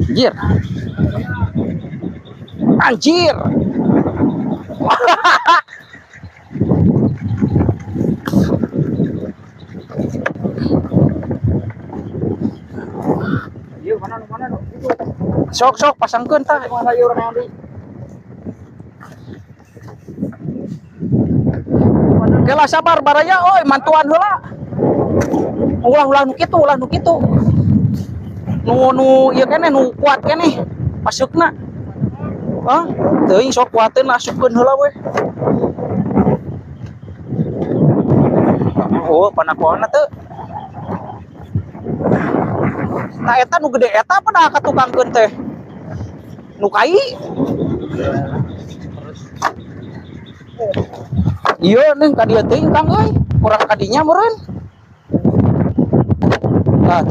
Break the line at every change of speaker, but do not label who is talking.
Anjir. Anjir. Sok pasangkeun tah. Kela sabar baraya oi mantuan heula. Ulah nu kitu. Nu ieu keneh nu kuat keneh. Pasukna. Hah? Teuing sok kuateun asupkeun heula we. Oh, panakuana teu. Nah eta nu gede eta apa dah katukangkeun teh? Nu kai? Iya neng ka dieu teuing Kang euy. Urang kadinya meureun.